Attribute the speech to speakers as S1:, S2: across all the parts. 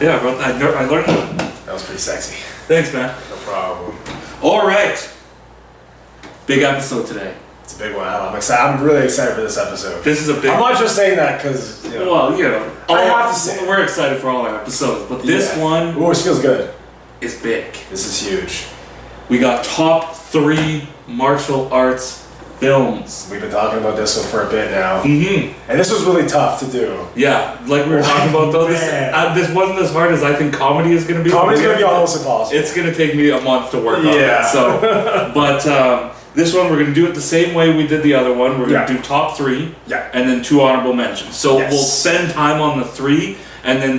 S1: Yeah, I learned it.
S2: That was pretty sexy.
S1: Thanks, man.
S2: No problem.
S1: All right. Big episode today.
S2: It's a big one. I'm excited. I'm really excited for this episode.
S1: This is a big.
S2: I'm not just saying that because
S1: Well,
S2: I have to say
S1: we're excited for all our episodes, but this one
S2: always feels good.
S1: is big.
S2: This is huge.
S1: We got top 3 martial arts films.
S2: We've been talking about this one for a bit now,
S1: Mm-hmm.
S2: and this was really tough to do.
S1: Yeah, like we were talking about though. This wasn't as hard as I think comedy is going to be.
S2: Comedy's going to be almost impossible.
S1: It's going to take me a month to work on it. So, but this one we're going to do it the same way we did the other one. We're going to do top 3, and then 2 honorable mentions. So we'll spend time on the 3, and then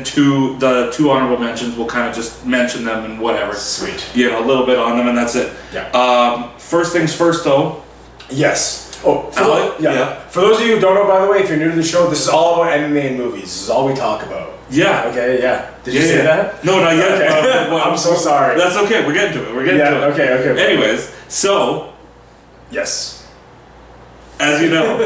S1: the 2 honorable mentions. We'll kind of just mention them and whatever.
S2: Sweet.
S1: A little bit on them, and that's it.
S2: Yeah.
S1: First things first, though.
S2: Yes. Oh,
S1: Yeah.
S2: For those of you who don't know, by the way, if you're new to the show, this is all about MMA and movies. This is all we talk about.
S1: Yeah.
S2: Okay. Yeah. Did you say that?
S1: No, not yet.
S2: Okay. I'm so sorry.
S1: That's okay. We're getting to it.
S2: Okay.
S1: Anyways, so.
S2: Yes.
S1: As you know.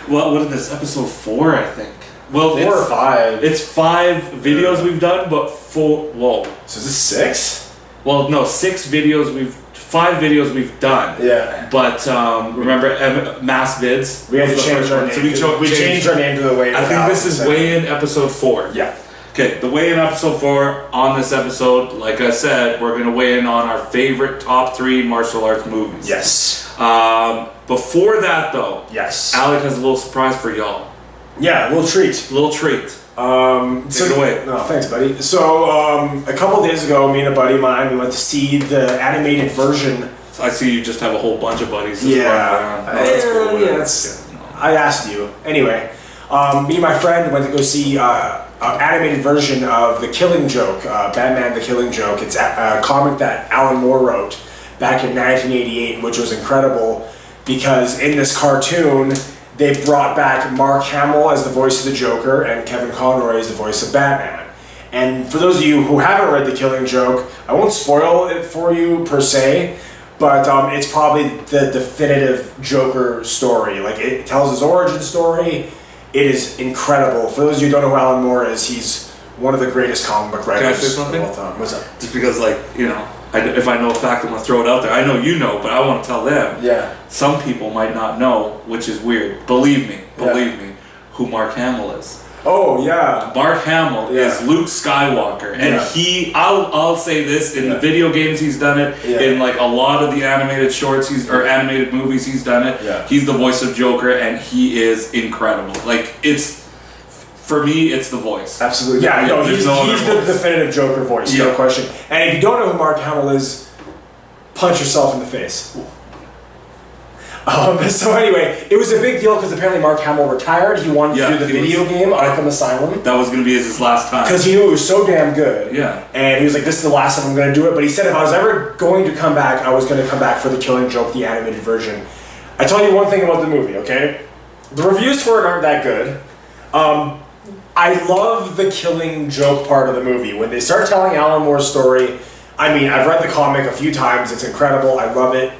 S1: Well, what is this? Episode 4, I think. Well,
S2: 4 or 5.
S1: It's 5 videos we've done, but 4. Whoa.
S2: So is this 6?
S1: Well, no, 6 videos 5 videos we've done.
S2: Yeah.
S1: But remember, mass vids.
S2: We had to change our name.
S1: So we
S2: changed our name to the Weigh-In.
S1: I think this is Weigh-In episode 4.
S2: Yeah.
S1: Okay, the Weigh-In episode 4. On this episode, like I said, we're going to weigh in on our favorite top 3 martial arts movies.
S2: Yes.
S1: Before that, though,
S2: yes,
S1: Alec has a little surprise for y'all.
S2: Yeah, a little treat.
S1: Take it away.
S2: No, thanks, buddy. So, a couple days ago, me and a buddy of mine, we went to see the animated version.
S1: I see you just have a whole bunch of buddies.
S2: Yeah.
S1: That's cool.
S2: I asked you. Anyway, me and my friend went to go see an animated version of The Killing Joke, Batman The Killing Joke. It's a comic that Alan Moore wrote back in 1988, which was incredible because in this cartoon, they brought back Mark Hamill as the voice of the Joker and Kevin Conroy as the voice of Batman. And for those of you who haven't read The Killing Joke, I won't spoil it for you per se, but it's probably the definitive Joker story. Like, it tells his origin story. It is incredible. For those of you who don't know who Alan Moore is, he's one of the greatest comic book writers.
S1: Can I say something?
S2: Of all time. What's up?
S1: Just because, if I know a fact, I'm going to throw it out there. I know you know, but I want to tell them.
S2: Yeah.
S1: Some people might not know, which is weird. Believe me, who Mark Hamill is.
S2: Oh, yeah.
S1: Mark Hamill is Luke Skywalker. And I'll say this, in the video games he's done it, in like a lot of the animated shorts or animated movies he's done it. Yeah. He's the voice of Joker and he is incredible. Like, for me, it's the voice.
S2: Absolutely. Yeah, no, he's the definitive Joker voice, no question. And if you don't know who Mark Hamill is, punch yourself in the face. So anyway, it was a big deal because apparently Mark Hamill retired. He wanted to do the video game Arkham Asylum.
S1: That was going to be his last time.
S2: Because he knew it was so damn good.
S1: Yeah.
S2: And he was like, this is the last time I'm going to do it. But he said if I was ever going to come back, I was going to come back for The Killing Joke, the animated version. I tell you one thing about the movie, okay? The reviews for it aren't that good. I love the Killing Joke part of the movie. When they start telling Alan Moore's story, I mean, I've read the comic a few times. It's incredible. I love it.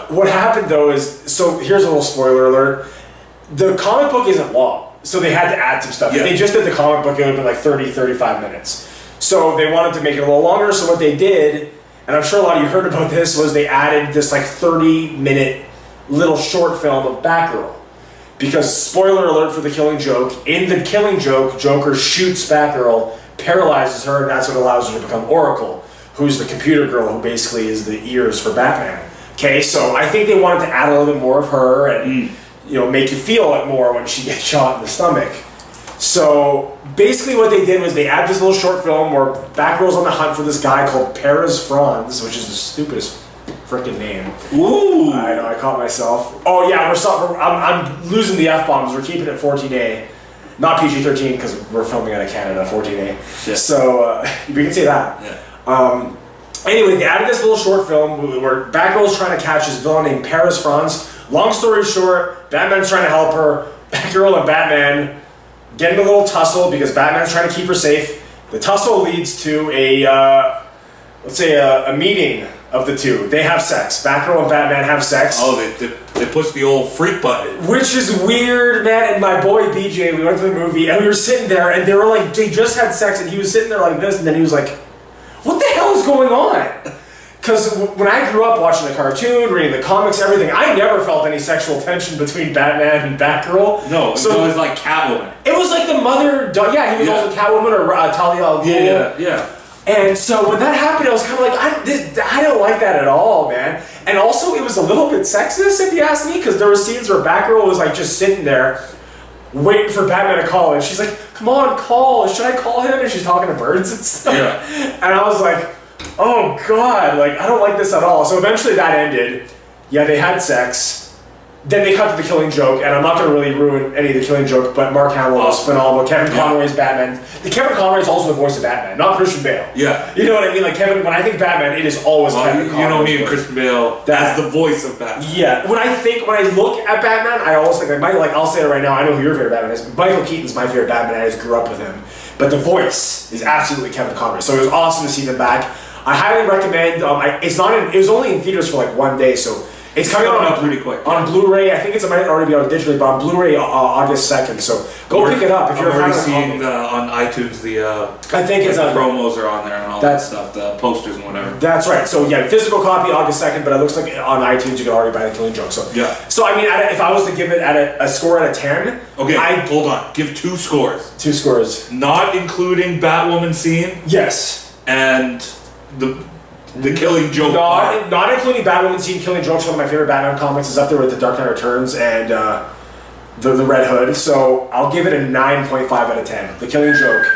S2: What happened, though, is... So, here's a little spoiler alert. The comic book isn't long, so they had to add some stuff. Yeah. If they just did the comic book, it would have been like 30, 35 minutes. So, they wanted to make it a little longer, so what they did, and I'm sure a lot of you heard about this, was they added this like 30-minute little short film of Batgirl. Because, spoiler alert for The Killing Joke, in The Killing Joke, Joker shoots Batgirl, paralyzes her, and that's what allows her to become Oracle, who's the computer girl who basically is the ears for Batman. Okay, so I think they wanted to add a little bit more of her and make you feel it more when she gets shot in the stomach. So basically what they did was they added this little short film where Batgirl's on the hunt for this guy called Perez Franz, which is the stupidest freaking name.
S1: Ooh!
S2: I know, I caught myself. Oh yeah, I'm losing the F-bombs. We're keeping it 14A. Not PG-13 because we're filming out of Canada, 14A. Shit. So we can say that. Yeah. Anyway, they added this little short film where Batgirl's trying to catch this villain named Perez Franz. Long story short, Batman's trying to help her. Batgirl and Batman get in a little tussle because Batman's trying to keep her safe. The tussle leads to a meeting of the two. They have sex. Batgirl and Batman have sex.
S1: Oh, they pushed the old freak button.
S2: Which is weird, man. And my boy BJ, we went to the movie, and we were sitting there, and they were like, they just had sex, and he was sitting there like this, and then he was like, what the hell is going on? Because when I grew up watching the cartoon, reading the comics, everything, I never felt any sexual tension between Batman and Batgirl.
S1: No, so it was like Catwoman.
S2: It was like the mother, he was also Catwoman or Talia al Ghul.
S1: Yeah.
S2: And so when that happened, I was kind of like, I don't like that at all, man. And also, it was a little bit sexist, if you ask me, because there were scenes where Batgirl was like just sitting there, waiting for Batman to call, and she's like, come on, call, should I call him? And she's talking to birds and stuff.
S1: Yeah.
S2: And I was like, oh god, like, I don't like this at all. So eventually that ended. Yeah, they had sex. Then they cut to the Killing Joke, and I'm not going to really ruin any of the Killing Joke, but Mark Hamill was phenomenal. Kevin Conroy's Batman. Kevin Conroy is also the voice of Batman, not Christian Bale.
S1: Yeah.
S2: You know what I mean? Like, when I think Batman, it is always Kevin Conroy.
S1: You know me and Christian Bale as the voice of Batman.
S2: Yeah. When I look at Batman, I always think, I'll say it right now, I know who your favorite Batman is. Michael Keaton's my favorite Batman, I just grew up with him. But the voice is absolutely Kevin Conroy. So it was awesome to see them back. I highly recommend, it was only in theaters for like 1 day, so it's coming out
S1: pretty quick.
S2: On Blu-ray. I think it might already be out digitally, but on Blu-ray August 2nd. So go pick it up if you're
S1: already seeing on iTunes
S2: I think it's
S1: the promos are on there and all that stuff, the posters and whatever.
S2: That's right. So yeah, physical copy August 2nd, but it looks like on iTunes you can already buy the Killing Joke. So
S1: yeah.
S2: So I mean, if I was to give it a score out of 10,
S1: okay, hold on. Give 2 scores.
S2: 2 scores.
S1: Not including Batwoman scene.
S2: Yes.
S1: And the Killing Joke.
S2: Not including Batwoman scene. Killing Joke's one of my favorite Batman comics. Is up there with The Dark Knight Returns and the Red Hood. So I'll give it a 9.5 out of 10. The Killing Joke.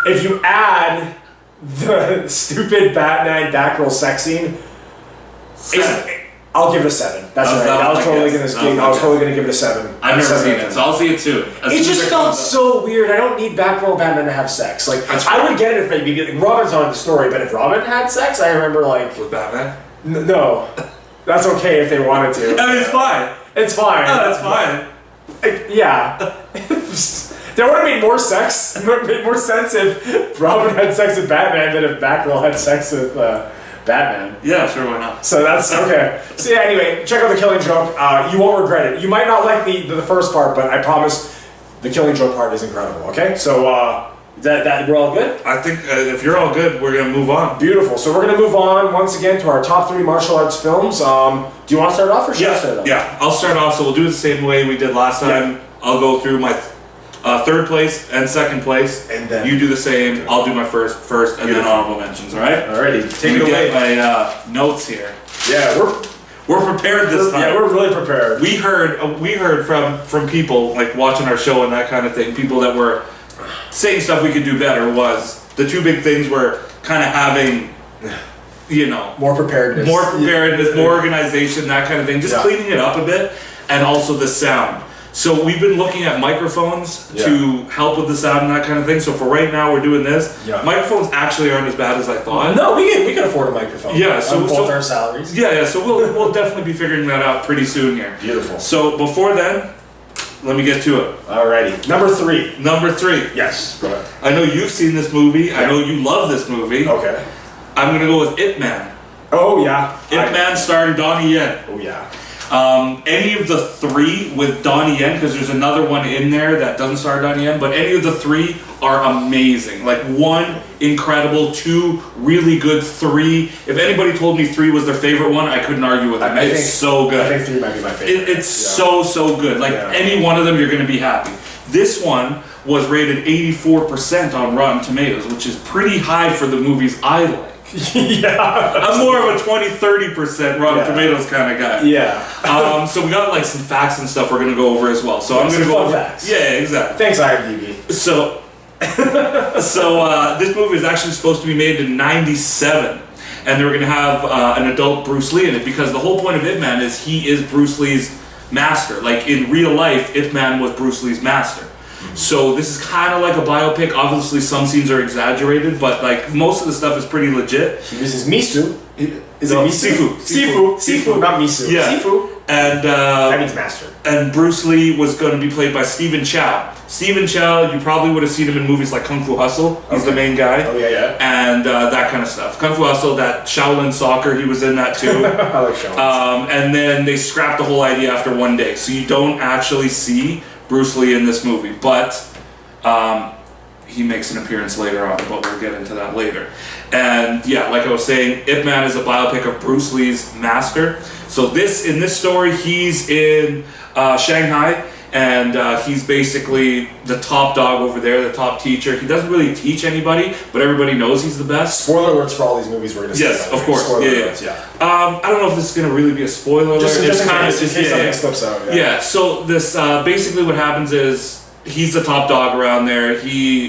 S2: If you add the stupid Batman Batgirl sex scene, I'll give it a 7. That's right. I was totally gonna give it a 7.
S1: I've never seen it, so I'll see it too.
S2: It just felt so weird. I don't need Batgirl and Batman to have sex. Like, I would get it if maybe Robin's not in the story, but if Robin had sex, I remember like
S1: with Batman.
S2: No, that's okay if they wanted to.
S1: I mean, it's fine.
S2: It's fine.
S1: No, that's fine.
S2: Yeah. That would have made more sense. It would have made more sense if Robin had sex with Batman than if Batgirl had sex with Batman.
S1: Yeah, sure, why not?
S2: So that's okay. So yeah, anyway, check out The Killing Joke. You won't regret it. You might not like the first part, but I promise The Killing Joke part is incredible. Okay, so that we're all good.
S1: I think if you're all good, we're gonna move on.
S2: Beautiful. So we're gonna move on once again to our top 3 martial arts films. Do you want to start off, or should I start off?
S1: Yeah, I'll start off. So we'll do it the same way we did last time. Yeah. I'll go through my third place and second place,
S2: and then
S1: you do the same. I'll do my first, and then honorable mentions. All right.
S2: Alrighty, take it away.
S1: Get my notes here.
S2: Yeah,
S1: we're prepared this time.
S2: Yeah, we're really prepared.
S1: We heard from people like watching our show and that kind of thing. People that were saying stuff we could do better. Was the 2 big things were kind of having,
S2: more preparedness,
S1: more organization, that kind of thing. Just cleaning it up a bit, and also the sound. So we've been looking at microphones to help with the sound and that kind of thing. So for right now, we're doing this. Yeah. Microphones actually aren't as bad as I thought.
S2: No, we can afford a microphone.
S1: Yeah, so
S2: both our salaries.
S1: Yeah. So we'll definitely be figuring that out pretty soon here.
S2: Beautiful.
S1: So before then, let me get to it.
S2: Alrighty, number 3.
S1: Number 3.
S2: Yes. Go ahead.
S1: I know you've seen this movie. Yeah. I know you love this movie.
S2: Okay.
S1: I'm gonna go with Ip Man.
S2: Oh yeah.
S1: Ip Man starring Donnie Yen.
S2: Oh yeah.
S1: Any of the 3 with Donnie Yen, because there's another one in there that doesn't star Donnie Yen, but any of the 3 are amazing. Like 1, incredible, 2, really good, 3. If anybody told me 3 was their favorite one, I couldn't argue with them. It's so good.
S2: I think 3 might be my favorite.
S1: It's so good. Like any one of them, you're going to be happy. This one was rated 84% on Rotten Tomatoes, which is pretty high for the movies I like.
S2: Yeah.
S1: I'm more of a 20-30% Rotten Tomatoes kind of guy.
S2: Yeah.
S1: So we got like some facts and stuff we're gonna go over as well. So I'm gonna go over facts. Yeah, exactly.
S2: Thanks, IMDb.
S1: So this movie is actually supposed to be made in '97, and they were gonna have an adult Bruce Lee in it, because the whole point of Ip Man is he is Bruce Lee's master. Like in real life, Ip Man was Bruce Lee's master. So this is kind of like a biopic. Obviously, some scenes are exaggerated, but like most of the stuff is pretty legit.
S2: This is Misu.
S1: Is it Misu?
S2: Sifu, not Misu.
S1: Yeah.
S2: Sifu.
S1: And
S2: that means master.
S1: And Bruce Lee was going to be played by Stephen Chow. Stephen Chow, you probably would have seen him in movies like Kung Fu Hustle. He's the main guy.
S2: Oh, yeah.
S1: And that kind of stuff. Kung Fu Hustle, that Shaolin Soccer, he was in that too.
S2: I like Shaolin.
S1: And then they scrapped the whole idea after one day. So you don't actually see Bruce Lee in this movie. But he makes an appearance later on, but we'll get into that later. And yeah, like I was saying, Ip Man is a biopic of Bruce Lee's master. So in this story, he's in Shanghai, and he's basically the top dog over there, the top teacher. He doesn't really teach anybody, but everybody knows he's the best.
S2: Spoiler alerts for all these movies we're going to see.
S1: Yes, of course.
S2: Spoiler
S1: Yeah.
S2: alerts, yeah.
S1: I don't know if this is going to really be a spoiler alert.
S2: Just in case
S1: something
S2: slips out.
S1: Yeah, so this basically what happens is he's the top dog around there.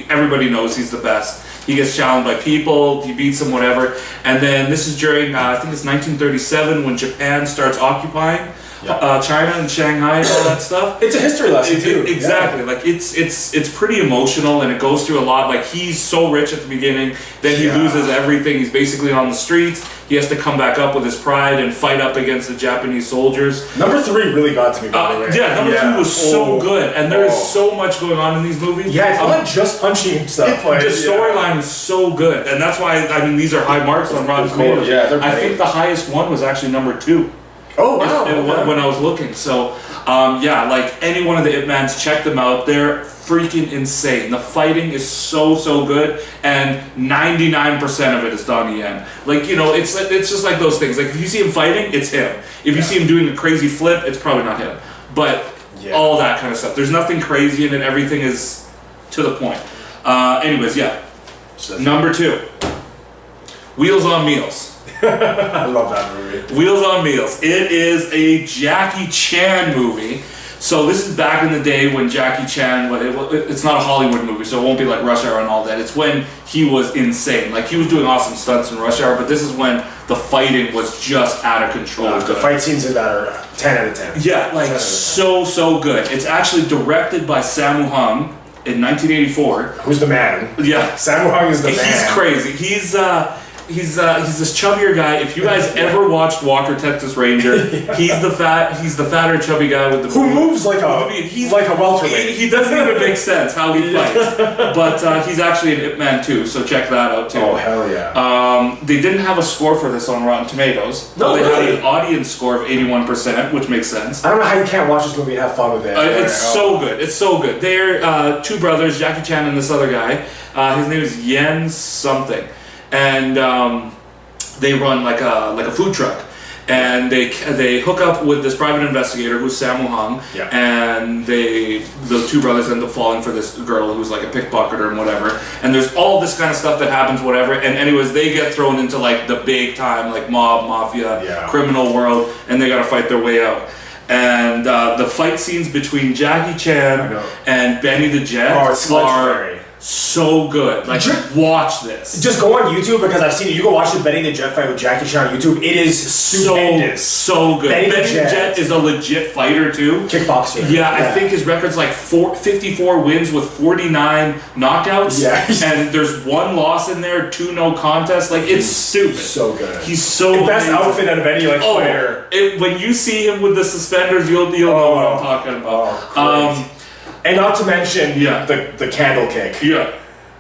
S1: Everybody knows he's the best. He gets challenged by people, he beats them, whatever. And then this is during, I think it's 1937 when Japan starts occupying China and Shanghai and all that stuff.
S2: It's a history lesson too.
S1: Exactly. Yeah. Like it's pretty emotional, and it goes through a lot. Like he's so rich at the beginning, then he loses everything. He's basically on the streets. He has to come back up with his pride and fight up against the Japanese soldiers.
S2: Number 3 really got to me, by the way.
S1: Yeah, number 3 was so good, and there is so much going on in these movies.
S2: Yeah, it's not just punching stuff.
S1: The storyline is so good, and that's why these are high marks on Rotten Tomatoes.
S2: Yeah,
S1: I think the highest one was actually number 2.
S2: Oh wow!
S1: When I was looking, so like any one of the Ip Mans, check them out. They're freaking insane. The fighting is so good, and 99% of it is Donnie Yen. Like it's just like those things. Like if you see him fighting, it's him. If you see him doing a crazy flip, it's probably not him. But all that kind of stuff. There's nothing crazy in it. Everything is to the point. Anyways, number 2, Wheels on Meals.
S2: I love that movie.
S1: Wheels on Meals. It is a Jackie Chan movie. So this is back in the day when Jackie Chan, it's not a Hollywood movie, so it won't be like Rush Hour and all that. It's when he was insane. Like he was doing awesome stunts in Rush Hour, but this is when the fighting was just out of control.
S2: The fight scenes in that are 10 out of 10.
S1: Yeah, like so good. It's actually directed by Sammo Hung in 1984.
S2: Who's the man?
S1: Yeah.
S2: Sammo Hung is the man.
S1: He's crazy. He's this chubbier guy. If you guys ever watched Walker Texas Ranger, he's the fatter chubby guy with the
S2: who moves like a welterweight.
S1: He doesn't even make sense how he fights. But he's actually an Ip Man too, so check that out too.
S2: Oh hell yeah.
S1: They didn't have a score for this on Rotten Tomatoes.
S2: No,
S1: they had an audience score of 81%, which makes sense.
S2: I don't know how you can't watch this movie and have fun with it.
S1: It's so good. It's so good. They're 2 brothers, Jackie Chan and this other guy. His name is Yen something. And they run like a food truck, and they hook up with this private investigator who's Sammo Hung, and the 2 brothers end up falling for this girl who's like a pickpocketer and whatever. And there's all this kind of stuff that happens, whatever. And anyways, they get thrown into like the big time like mob, mafia, criminal world, and they got to fight their way out. And the fight scenes between Jackie Chan and Benny the Jet are so good. Like, watch this.
S2: Just go on YouTube because I've seen it. You go watch the Benny the Jet fight with Jackie Chan on YouTube. It is stupendous.
S1: So good. Benny the Jet is a legit fighter too.
S2: Kickboxer.
S1: Yeah, I think his record's like 54 wins with 49 knockouts. Yeah. And there's 1 loss in there, 2 no contests. Like, it's stupid.
S2: So good.
S1: He's so
S2: the best outfit out of any fighter.
S1: When you see him with the suspenders, you'll know what I'm talking about.
S2: And not to mention the candle kick.
S1: Yeah.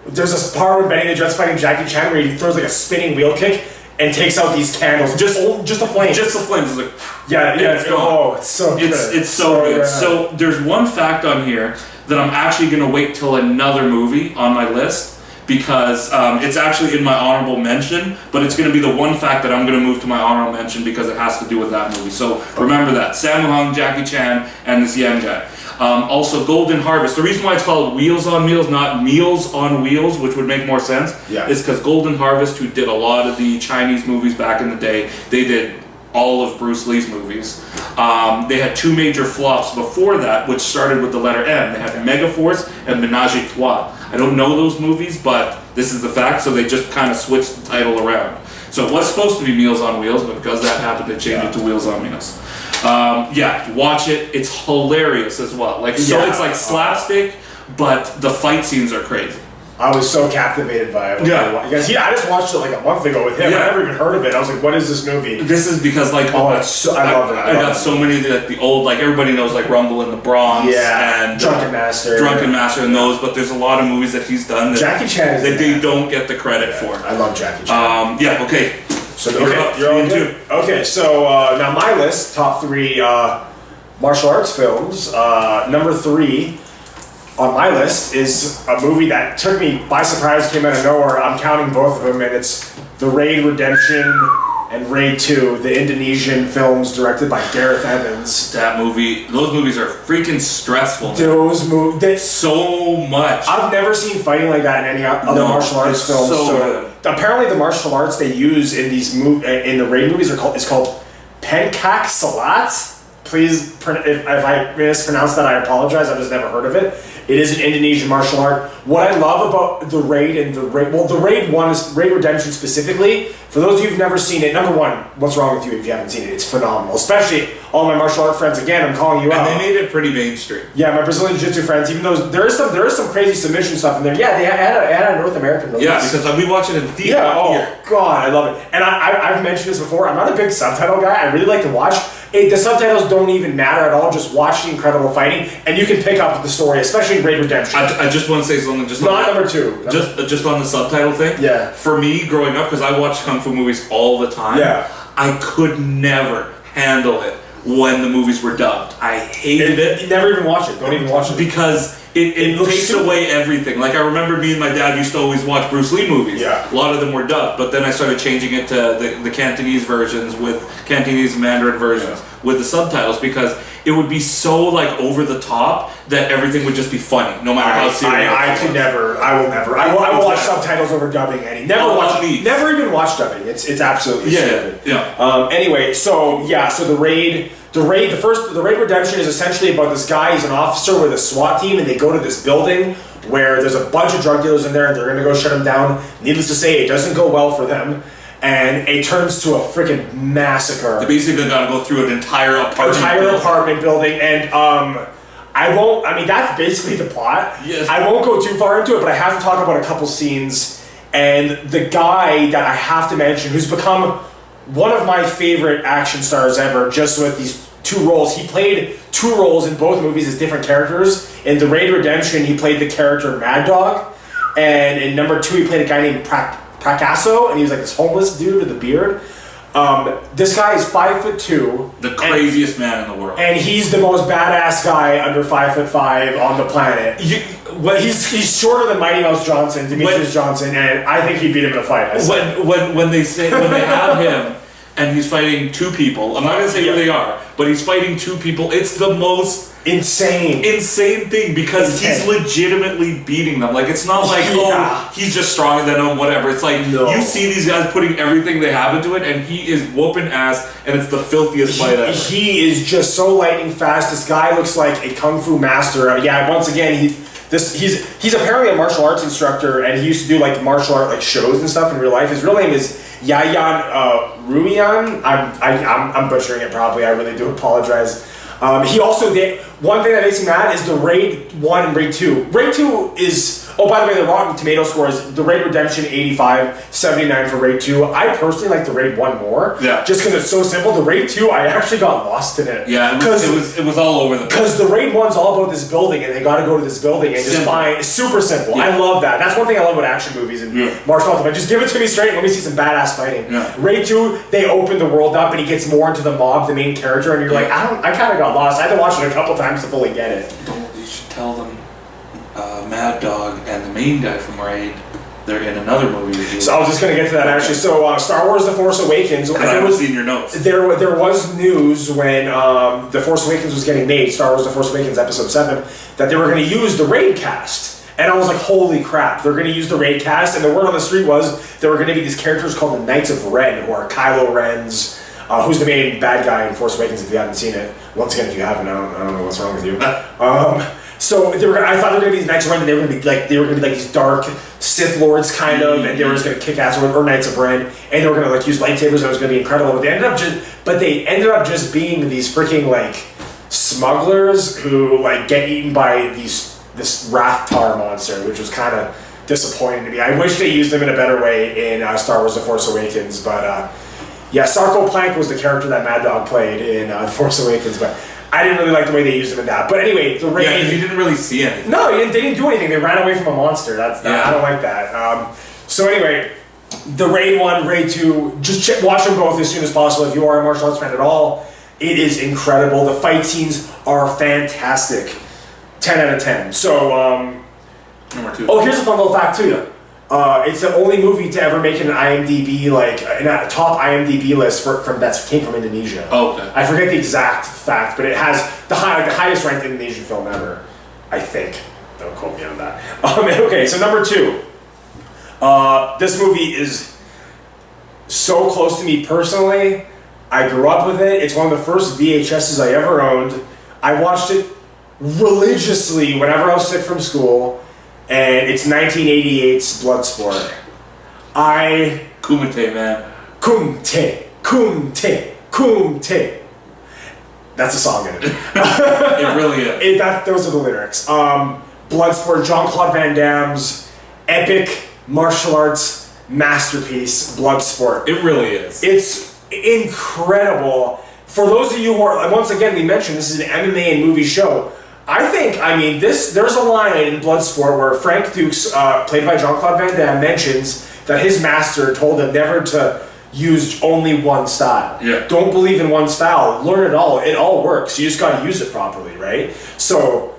S2: There's this part when Benny the Jet's fighting Jackie Chan where he throws like a spinning wheel kick and takes out these candles. Just the flames.
S1: Just the flames. It's like,
S2: it's gone. Oh, it's so good.
S1: It's so good. So there's one fact on here that I'm actually going to wait till another movie on my list because it's actually in my honorable mention, but it's going to be the one fact that I'm going to move to my honorable mention because it has to do with that movie. So remember that. Sammo Hung, Jackie Chan, and this Yen guy. Also, Golden Harvest. The reason why it's called Wheels on Meals, not Meals on Wheels, which would make more sense, is because Golden Harvest, who did a lot of the Chinese movies back in the day, they did all of Bruce Lee's movies. They had 2 major flops before that, which started with the letter M. They had Megaforce and Menage a Trois. I don't know those movies, but this is the fact, so they just kind of switched the title around. So it was supposed to be Meals on Wheels, but because that happened, they changed it to Wheels on Meals. Watch it. It's hilarious as well. It's like slapstick, but the fight scenes are crazy.
S2: I was so captivated by it. Because I just watched it like a month ago with him. I never even heard of it. I was like, what is this movie?
S1: This is because like...
S2: I love it.
S1: I got so many like the old, like everybody knows like Rumble in the Bronx and
S2: Drunken Master.
S1: And those, but there's a lot of movies that he's done that,
S2: Jackie Chan
S1: that they don't get the credit for.
S2: I love Jackie Chan.
S1: Okay.
S2: So you're all good. Okay, so now my list, top 3 martial arts films. Number 3 on my list is a movie that took me by surprise, came out of nowhere. I'm counting both of them, and it's The Raid Redemption and Raid 2, the Indonesian films directed by Gareth Evans.
S1: Those movies are freaking stressful.
S2: Those movies,
S1: so much.
S2: I've never seen fighting like that in any other martial arts films. So apparently, the martial arts they use in these in the Raid movies is called Pencak Silat. Please, if I mispronounce that, I apologize. I've just never heard of it. It is an Indonesian martial art. What I love about the Raid and the Raid 1 is Raid Redemption specifically. For those of you who've never seen it, number 1, what's wrong with you if you haven't seen it? It's phenomenal. Especially all my martial art friends. Again, I'm calling you out.
S1: And they made it pretty mainstream.
S2: Yeah, my Brazilian Jiu-Jitsu friends. Even though there is some crazy submission stuff in there. Yeah, they had a North American release.
S1: Yeah, because we watch it in the theater.
S2: Yeah. Oh God, I love it. And I've mentioned this before. I'm not a big subtitle guy. I really like to watch. The subtitles don't even matter at all. Just watch the incredible fighting, and you can pick up the story, especially in Raid Redemption.
S1: I just want to say something. Just
S2: not number 2.
S1: Just on the subtitle thing.
S2: Yeah.
S1: For me, growing up, because I watched kung fu movies all the time.
S2: Yeah.
S1: I could never handle it when the movies were dubbed. I hated it.
S2: You never even watch it. Don't even watch it
S1: because it takes away everything. Like I remember me and my dad used to always watch Bruce Lee movies.
S2: Yeah.
S1: A lot of them were dubbed, but then I started changing it to the Cantonese versions with Cantonese and Mandarin versions with the subtitles because it would be so like over the top that everything would just be funny, no matter how serious.
S2: I will watch subtitles over dubbing. Never even watch dubbing. It's absolutely stupid.
S1: Yeah.
S2: Anyway, so the Raid Redemption is essentially about this guy. He's an officer with a SWAT team, and they go to this building where there's a bunch of drug dealers in there, and they're gonna go shut them down. Needless to say, it doesn't go well for them. And it turns to a freaking massacre.
S1: They basically got to go through an entire
S2: apartment building, and that's basically the plot.
S1: Yes.
S2: I won't go too far into it, but I have to talk about a couple scenes. And the guy that I have to mention, who's become one of my favorite action stars ever, just with these 2 roles. He played 2 roles in both movies as different characters. In The Raid Redemption, he played the character Mad Dog, and in number 2, he played a guy named Pracasso, and he was like this homeless dude with a beard. This guy is 5'2",
S1: the craziest man in the world,
S2: and he's the most badass guy under 5'5" on the planet. He's shorter than Mighty Mouse Johnson, Demetrius Johnson, and I think he'd beat him in a fight.
S1: When they have him and he's fighting 2 people, I'm not gonna say who they are, but he's fighting 2 people. It's the most insane thing because he's legitimately beating them. Like it's not like he's just stronger than them, whatever. It's like you see these guys putting everything they have into it, and he is whooping ass, and it's the filthiest fight ever.
S2: He is just so lightning fast. This guy looks like a kung fu master. Once again, he's apparently a martial arts instructor, and he used to do like martial art like shows and stuff in real life. His real name is Yayan Ruian. I'm butchering it probably. I really do apologize. He also did one thing that makes me mad is the Raid 1 and Raid 2. Raid 2 is by the way, the Rotten Tomato score is the Raid Redemption 85, 79 for Raid 2. I personally like the Raid 1 more.
S1: Yeah. Just
S2: because it's so simple. The Raid 2, I actually got lost in it.
S1: Yeah, it was all over the place.
S2: Because the Raid 1's all about this building, and they got to go to this building and just find. It's super simple. Yeah. I love that. That's one thing I love about action movies and martial arts. But just give it to me straight. Let me see some badass fighting. Yeah. Raid 2, they open the world up, and he gets more into the mob, the main character, and you're like, I kind of got lost. I had to watch it a couple times to fully get it.
S1: You should tell them. Mad Dog and the main guy from Raid, they're in another movie.
S2: So I was just going to get to that actually. So Star Wars: The Force Awakens.
S1: I haven't seen your notes.
S2: There was news when The Force Awakens was getting made, Star Wars: The Force Awakens Episode 7, that they were going to use the Raid cast. And I was like, holy crap, they're going to use the Raid cast. And the word on the street was there were going to be these characters called the Knights of Ren, who are Kylo Ren's, who's the main bad guy in Force Awakens if you haven't seen it. Once again, if you haven't, I don't know what's wrong with you. So I thought they were going to be these Knights of Ren, and they were going to be like these dark Sith Lords kind of, and they were just going to kick ass, or Knights of Ren, and they were going to like use lightsabers, and it was going to be incredible. But they ended up just being these freaking like smugglers who like get eaten by this Rathtar monster, which was kind of disappointing to me. I wish they used him in a better way in Star Wars: The Force Awakens, but yeah, Sarko Plank was the character that Mad Dog played in The Force Awakens, but I didn't really like the way they used him in that. But anyway, the raid.
S1: Yeah, you didn't really see anything.
S2: No, they didn't do anything. They ran away from a monster. I don't like that. So anyway, the Raid 1, Raid 2, just watch them both as soon as possible if you are a martial arts fan at all. It is incredible. The fight scenes are fantastic. 10 out of 10. So,
S1: Number 2.
S2: Oh, here's a fun little fact too. It's the only movie to ever make an IMDb, like, in a top IMDb list that came from Indonesia.
S1: Oh, okay.
S2: I forget the exact fact, but it has the highest ranked Indonesian film ever, I think. Don't quote me on that. Okay, so number 2. This movie is so close to me personally. I grew up with it. It's one of the first VHSs I ever owned. I watched it religiously whenever I was sick from school, and it's 1988's Bloodsport.
S1: Kumite, man.
S2: Kumte. That's a song in it.
S1: It really is.
S2: Those are the lyrics. Bloodsport, Jean-Claude Van Damme's epic martial arts masterpiece, Bloodsport.
S1: It really is.
S2: It's incredible. For those of you who are, once again, we mentioned this is an MMA and movie show. There's a line in Bloodsport where Frank Dukes, played by Jean-Claude Van Damme, mentions that his master told him never to use only one style.
S1: Yeah.
S2: Don't believe in one style. Learn it all. It all works. You just got to use it properly, right? So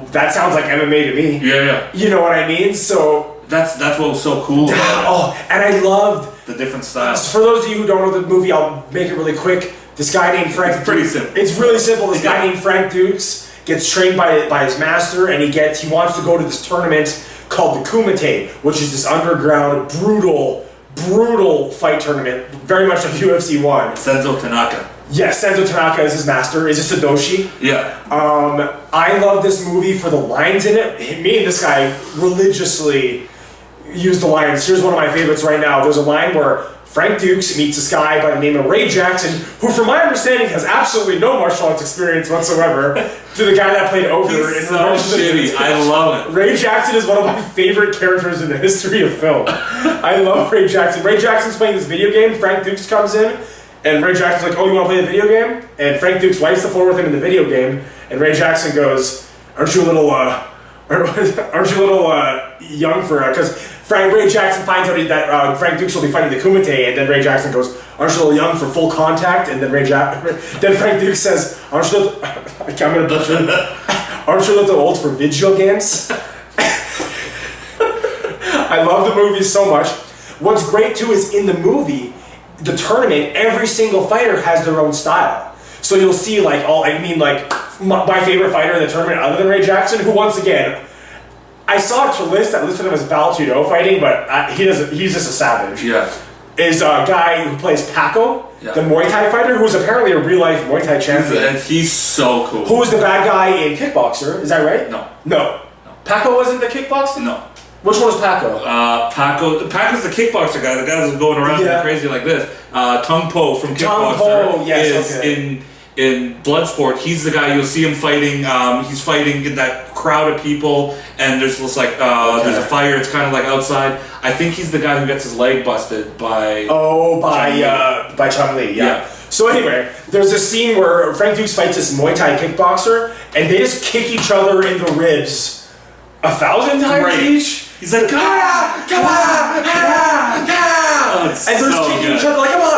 S2: that sounds like MMA to me.
S1: Yeah.
S2: You know what I mean? So
S1: that's what was so cool about
S2: it. And I loved
S1: the different styles.
S2: For those of you who don't know the movie, I'll make it really quick. This guy named Frank.
S1: It's pretty simple.
S2: It's really simple. This guy named Frank Dukes gets trained by his master, and he wants to go to this tournament called the Kumite, which is this underground, brutal fight tournament, very much like UFC 1.
S1: Senzo Tanaka.
S2: Yes, Senzo Tanaka is his master. Is it Sadoshi?
S1: Yeah.
S2: I love this movie for the lines in it. Me and this guy religiously use the lines. Here's one of my favorites right now. There's a line where Frank Dukes meets this guy by the name of Ray Jackson, who, from my understanding, has absolutely no martial arts experience whatsoever, to the guy that played Ogre.
S1: He's so shitty. I love it.
S2: Ray Jackson is one of my favorite characters in the history of film. I love Ray Jackson. Ray Jackson's playing this video game. Frank Dukes comes in, and Ray Jackson's like, "Oh, you want to play the video game?" And Frank Dukes wipes the floor with him in the video game, and Ray Jackson goes, "Aren't you a little young for?" Because Ray Jackson finds out that Frank Dukes will be fighting the Kumite, and then Ray Jackson goes, "Aren't you a little young for full contact?" And then then Frank Dukes says, "Aren't you a little, aren't you a little old for video games?" I love the movie so much. What's great too is in the movie, the tournament, every single fighter has their own style. So you'll see my favorite fighter in the tournament, other than Ray Jackson, who once again, I saw a list that listed him as Val Trudeau fighting, but he's just a savage.
S1: Yeah.
S2: Is a guy who plays Paco, the Muay Thai fighter, who's apparently a real life Muay Thai champion.
S1: He's so cool.
S2: Who was the bad guy in Kickboxer? Is that right?
S1: No.
S2: Paco wasn't the kickboxer?
S1: No.
S2: Which one was Paco?
S1: Paco's the kickboxer guy. The guy that's going around crazy like this. Tung Po from Kickboxer is in Bloodsport. He's the guy you'll see him fighting. He's fighting in that crowd of people, and there's just there's a fire. It's kind of like outside. I think he's the guy who gets his leg busted by
S2: Chun-Li. Yeah. So anyway, there's a scene where Frank Dukes fights this Muay Thai kickboxer, and they just kick each other in the ribs 1,000 times each.
S1: He's like, come on!
S2: And they're just kicking each other like, come on!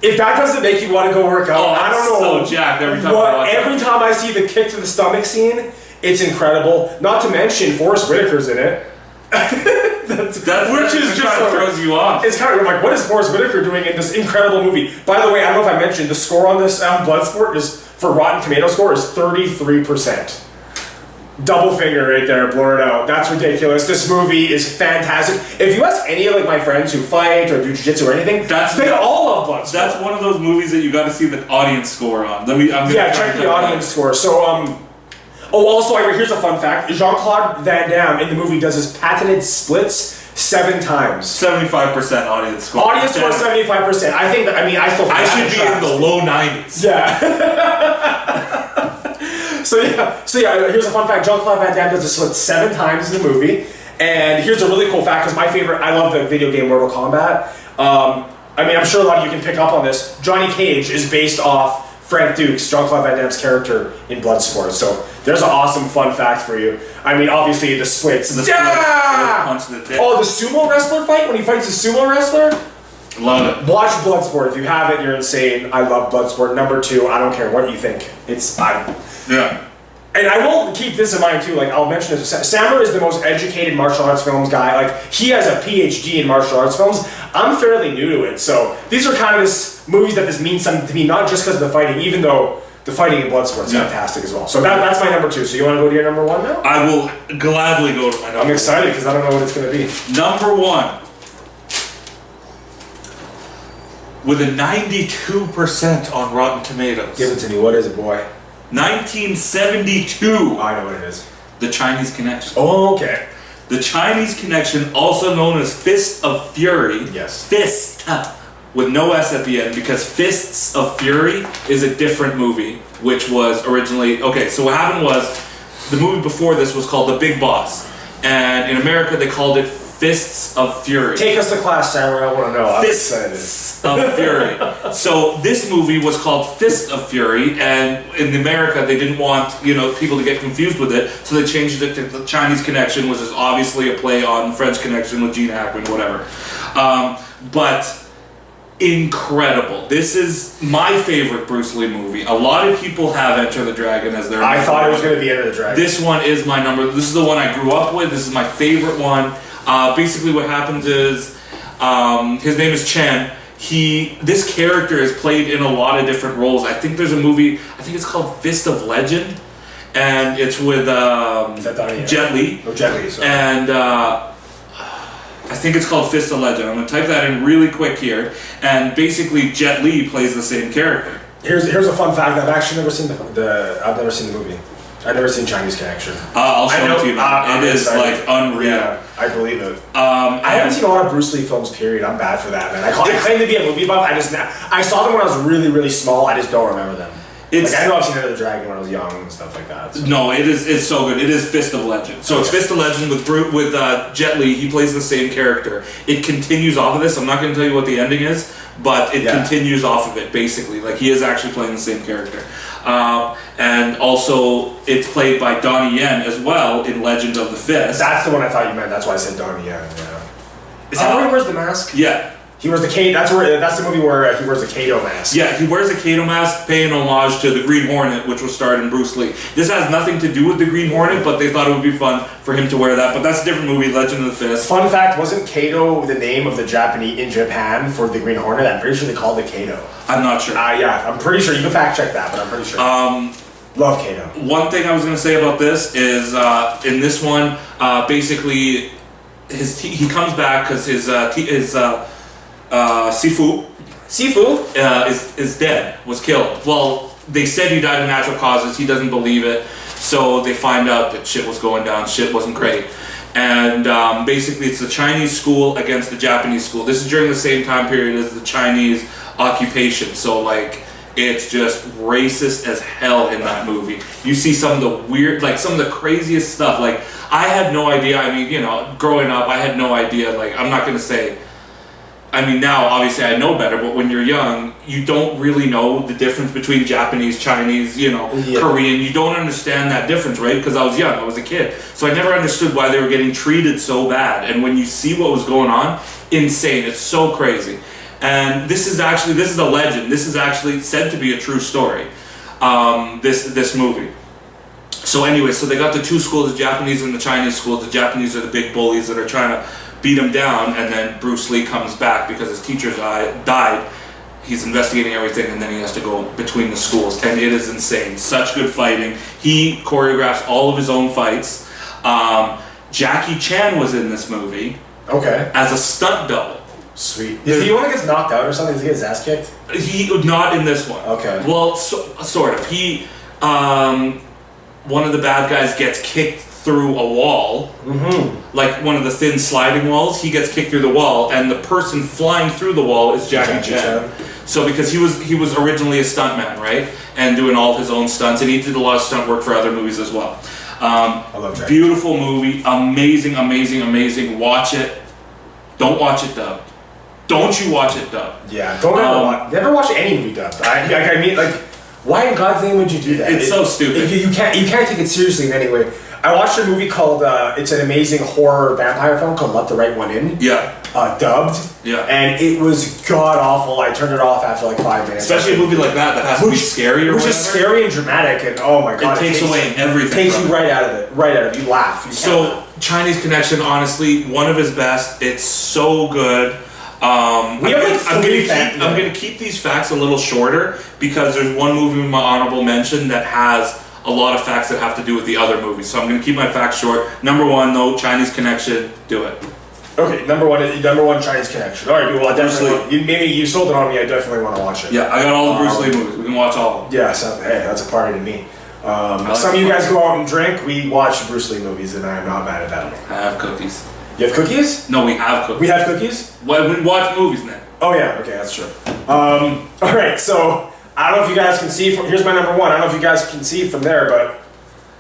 S2: If that doesn't make you want to go work out, I don't know.
S1: So jacked every time.
S2: Every time I see the kick to the stomach scene, it's incredible. Not to mention Forrest Whitaker's in it.
S1: Which is just throws you off.
S2: It's kind of like, what is Forrest Whitaker doing in this incredible movie? By the way, I don't know if I mentioned the score on this Bloodsport is for Rotten Tomato score is 33%. Double finger right there, blur it out. That's ridiculous. This movie is fantastic. If you ask any of my friends who fight or do jiu-jitsu or anything, they all love Bloodsport.
S1: That's one of those movies that you got to see the audience score on.
S2: Check the audience score. So, also, here's a fun fact. Jean-Claude Van Damme in the movie does his patented splits 7 times.
S1: 75% audience score.
S2: Audience score 75%. I think that, I still think
S1: I should be in the low 90s.
S2: Yeah. So here's a fun fact. Jean-Claude Van Damme does this split 7 times in the movie. And here's a really cool fact, because my favorite, I love the video game Mortal Kombat. I mean, I'm sure a lot of you can pick up on this. Johnny Cage is based off Frank Dukes, Jean-Claude Van Damme's character in Bloodsport. So there's an awesome fun fact for you. I mean, obviously the splits. The sumo wrestler fight, when he fights a sumo wrestler?
S1: Love it.
S2: Watch Bloodsport. If you haven't, you're insane. I love Bloodsport. Number 2, I don't care what you think.
S1: Yeah.
S2: And I will keep this in mind too, like I'll mention this, Sammer is the most educated martial arts films guy, like he has a PhD in martial arts films. I'm fairly new to it, so these are kind of movies that this means something to me, not just because of the fighting, even though the fighting in Bloodsport is fantastic as well. So that's my number 2, so you want to go to your number 1 now?
S1: I will gladly go to my number 1.
S2: I'm excited because I don't know what it's going to be.
S1: Number 1. With a 92% on Rotten Tomatoes.
S2: Give it to me, what is it, boy?
S1: 1972.
S2: I know what it is.
S1: The Chinese Connection.
S2: Oh, okay.
S1: The Chinese Connection, also known as Fist of Fury.
S2: Yes.
S1: Fist with no S at the end, because Fists of Fury is a different movie, which was originally... Okay, so what happened was, the movie before this was called The Big Boss. And in America, they called it Fists of Fury.
S2: Take us to class, Sarah. I want to know. I'm
S1: Fists of Fury. So this movie was called Fist of Fury, and in America they didn't want people to get confused with it, so they changed it to The Chinese Connection, which is obviously a play on French Connection with Gene Hackman, whatever. But incredible. This is my favorite Bruce Lee movie. A lot of people have Enter the Dragon as their.
S2: I thought it was going to be Enter the Dragon.
S1: This one is my number. This is the one I grew up with. This is my favorite one. Basically what happens is, his name is Chen. This character is played in a lot of different roles. I think there's a movie, I think it's called Fist of Legend, and it's with Jet Li.
S2: Oh, Jet Li, sorry.
S1: And I think it's called Fist of Legend. I'm going to type that in really quick here, and basically Jet Li plays the same character.
S2: Here's a fun fact. I've actually never seen I've never seen the movie. I've never seen Chinese Connection.
S1: I'll show it to you. It is like unreal.
S2: Yeah, I believe it. I haven't seen a lot of Bruce Lee films. Period. I'm bad for that, man. I claim to be a movie buff. I saw them when I was really, really small. I just don't remember them. I know I've seen Enter the Dragon when I was young and stuff like that. So.
S1: No, it's so good. It is Fist of Legend. So it's Fist of Legend with Jet Li. He plays the same character. It continues off of this. I'm not going to tell you what the ending is, but it continues off of it, basically. Like, he is actually playing the same character. And also, it's played by Donnie Yen as well in Legend of the Fist.
S2: That's the one I thought you meant. That's why I said Donnie Yen. Yeah. Is that where he wears the mask?
S1: Yeah.
S2: He wears the Kato. That's the movie where he wears the Kato mask.
S1: Yeah, he wears a Kato mask, paying homage to the Green Hornet, which was starred in Bruce Lee. This has nothing to do with the Green Hornet, but they thought it would be fun for him to wear that. But that's a different movie, Legend of the Fist.
S2: Fun fact: wasn't Kato the name of the Japanese in Japan for the Green Hornet? I'm pretty sure they called it Kato.
S1: I'm not sure.
S2: Yeah, I'm pretty sure. You can fact check that, but I'm pretty sure. Love Kato.
S1: One thing I was going to say about this is in this one, basically, he comes back because his Sifu is dead, was killed. Well, they said he died of natural causes. He doesn't believe it, so they find out that shit was going down. Shit wasn't great, and basically, it's the Chinese school against the Japanese school. This is during the same time period as the Chinese occupation. So like, it's just racist as hell in that movie. You see some of the weird, like some of the craziest stuff. Like, I had no idea. I mean, growing up, I had no idea. Like, I'm not gonna say. I mean, now, obviously, I know better, but when you're young, you don't really know the difference between Japanese, Chinese, Korean. You don't understand that difference, right? Because I was young, I was a kid. So I never understood why they were getting treated so bad. And when you see what was going on, insane. It's so crazy. And this is a legend. This is actually said to be a true story, this movie. So anyway, so they got the two schools, the Japanese and the Chinese schools. The Japanese are the big bullies that are trying to beat him down, and then Bruce Lee comes back because his teacher died. He's investigating everything, and then he has to go between the schools, and it is insane. Such good fighting. He choreographs all of his own fights. Jackie Chan was in this movie.
S2: Okay.
S1: As a stunt double.
S2: Sweet. Is he the one that gets knocked out or something? Does he get his ass kicked?
S1: Not in this one.
S2: Okay.
S1: Well, sort of. He, one of the bad guys gets kicked through a wall, like one of the thin sliding walls. He gets kicked through the wall, and the person flying through the wall is Jackie Chan. So because he was originally a stuntman, right, and doing all his own stunts, and he did a lot of stunt work for other movies as well.
S2: I love Jack.
S1: Beautiful movie, amazing. Watch it. Don't watch it dubbed. Don't you watch it dubbed?
S2: Yeah, don't never watch any movie dubbed. I mean, like, why in God's name would you do that?
S1: It's so stupid.
S2: You can't take it seriously in any way. I watched a movie called it's an amazing horror vampire film called Let the Right One In.
S1: Yeah.
S2: Dubbed.
S1: Yeah.
S2: And it was god awful. I turned it off after like 5 minutes.
S1: Especially a movie like that has to be scary or
S2: whatever. Which is scary and dramatic, and oh my god,
S1: it takes away everything.
S2: Takes you right out of it. Right out of it. You laugh.
S1: So Chinese Connection, honestly, one of his best. It's so good. I'm gonna keep these facts a little shorter because there's one movie in my honorable mention that has a lot of facts that have to do with the other movies. So I'm gonna keep my facts short. Number one, though, Chinese Connection. Do it.
S2: Okay, number one, Chinese Connection. All right, well, I definitely. Maybe you sold it on me. I definitely want to watch it.
S1: Yeah, I got all the Bruce Lee movies. We can watch all of them.
S2: Yeah, so, hey, that's a party to me. Some of you guys go out and drink. We watch Bruce Lee movies, and I'm not mad at that.
S1: I have cookies.
S2: You have cookies?
S1: No, we have cookies.
S2: We have cookies?
S1: Well, we watch movies now.
S2: Oh yeah, okay, that's true. All right, so I don't know if you guys can see. Here's my number one. I don't know if you guys can see from there, but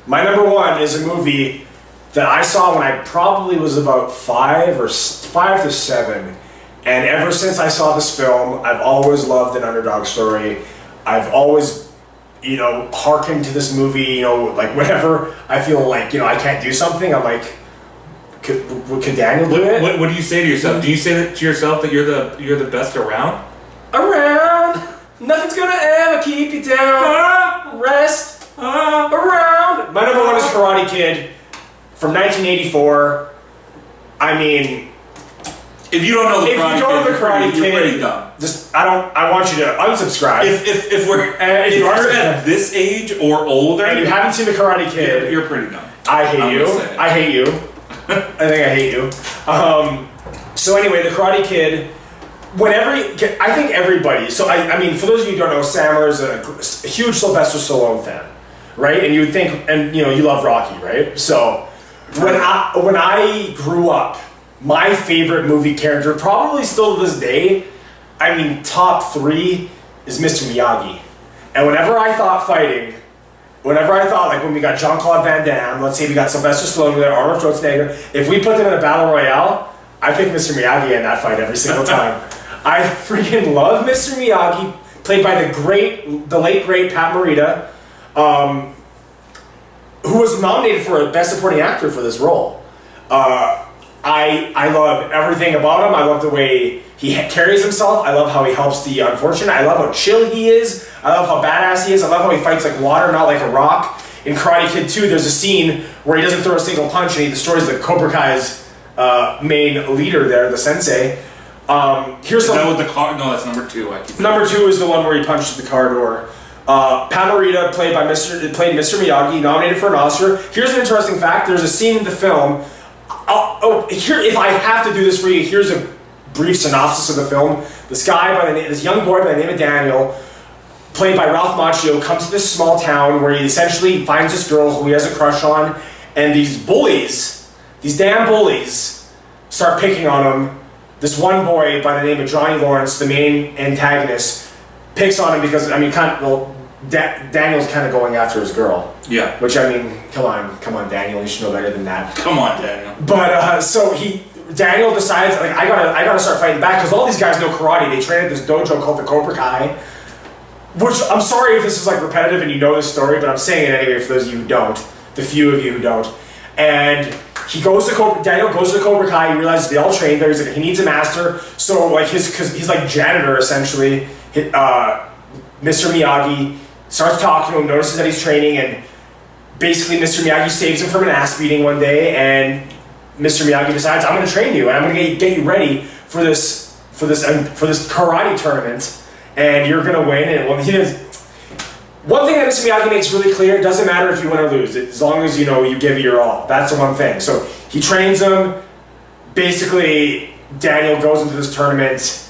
S2: my number one is a movie that I saw when I probably was about 5 to 7, and ever since I saw this film, I've always loved an underdog story. I've always, hearkened to this movie. Like whenever I feel like I can't do something, I'm like, could Daniel do it?
S1: What do you say to yourself? Do you say that to yourself that you're the best around?
S2: Around, nothing's gonna ever keep you down. Rest around. My number one is Karate Kid from 1984. I mean,
S1: if you don't know the Karate Kid, you're pretty dumb.
S2: I want you to unsubscribe.
S1: If you're at this age or older
S2: and you haven't seen the Karate Kid,
S1: you're pretty dumb.
S2: I hate you. I think I hate you. So anyway, the Karate Kid. I think everybody. So I mean, for those of you who don't know, Sammer is a huge Sylvester Stallone fan, right? And you would think, and you love Rocky, right? So when I grew up, my favorite movie character, probably still to this day, I mean, top 3 is Mr. Miyagi. And whenever I thought fighting. Whenever I thought, like when we got Jean-Claude Van Damme, let's say we got Sylvester Stallone, we got Arnold Schwarzenegger, if we put them in a battle royale, I pick Mr. Miyagi in that fight every single time. I freaking love Mr. Miyagi, played by the late great Pat Morita, who was nominated for a Best Supporting Actor for this role. I love everything about him. I love the way he carries himself. I love how he helps the unfortunate. I love how chill he is. I love how badass he is. I love how he fights like water, not like a rock. In Karate Kid 2, there's a scene where he doesn't throw a single punch and he destroys the Cobra Kai's main leader there, the sensei.
S1: Is that with the car? No, that's number 2.
S2: Number 2 is the one where he punches the car door. Pat Morita played Mr. Miyagi, nominated for an Oscar. Here's an interesting fact. There's a scene in the film. If I have to do this for you, here's a brief synopsis of the film. This young boy by the name of Daniel, played by Ralph Macchio, comes to this small town where he essentially finds this girl who he has a crush on, and these damn bullies, start picking on him. This one boy by the name of Johnny Lawrence, the main antagonist, picks on him because, Daniel's kind of going after his girl.
S1: Yeah.
S2: Which, come on, Daniel, you should know better than that.
S1: Come on, Daniel.
S2: But, Daniel decides, like, I gotta start fighting back, because all these guys know karate. They train at this dojo called the Cobra Kai, which, I'm sorry if this is, like, repetitive and you know this story, but I'm saying it anyway for those of you who don't, the few of you who don't. And Daniel goes to the Cobra Kai, he realizes they all train there, he needs a master, so, like, because he's, like, janitor, essentially, Mr. Miyagi starts talking to him, notices that he's training, and basically Mr. Miyagi saves him from an ass beating one day, and Mr. Miyagi decides, I'm going to train you, and I'm going to get you ready for this karate tournament, and you're going to win. And one thing that Mr. Miyagi makes really clear: it doesn't matter if you win or lose, as long as you give it your all. That's the one thing. So he trains him. Basically, Daniel goes into this tournament.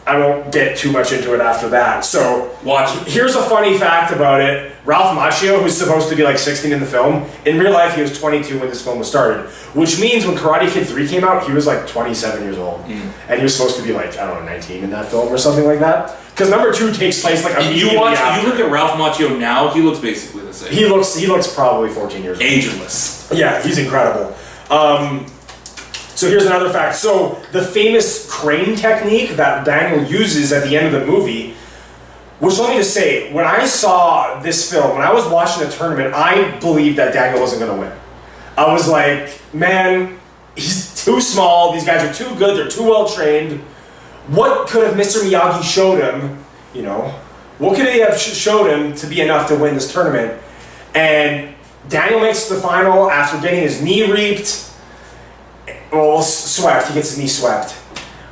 S2: I won't get too much into it after that. So
S1: watch it.
S2: Here's a funny fact about it. Ralph Macchio, who's supposed to be like 16 in the film, in real life he was 22 when this film was started. Which means when Karate Kid 3 came out, he was like 27 years old. And he was supposed to be like, I don't know, 19 in that film or something like that. Because number 2 takes place like immediately after.
S1: You look at Ralph Macchio now, he looks basically the same.
S2: He looks probably 14 years old.
S1: Ageless.
S2: Yeah, he's incredible. So here's another fact. So the famous crane technique that Daniel uses at the end of the movie, which let me just say, when I saw this film, when I was watching the tournament, I believed that Daniel wasn't going to win. I was like, man, he's too small, these guys are too good, they're too well trained. What could have Mr. Miyagi showed him, you know? What could he have showed him to be enough to win this tournament? And Daniel makes the final after getting his knee reaped. Well, swept. He gets his knee swept.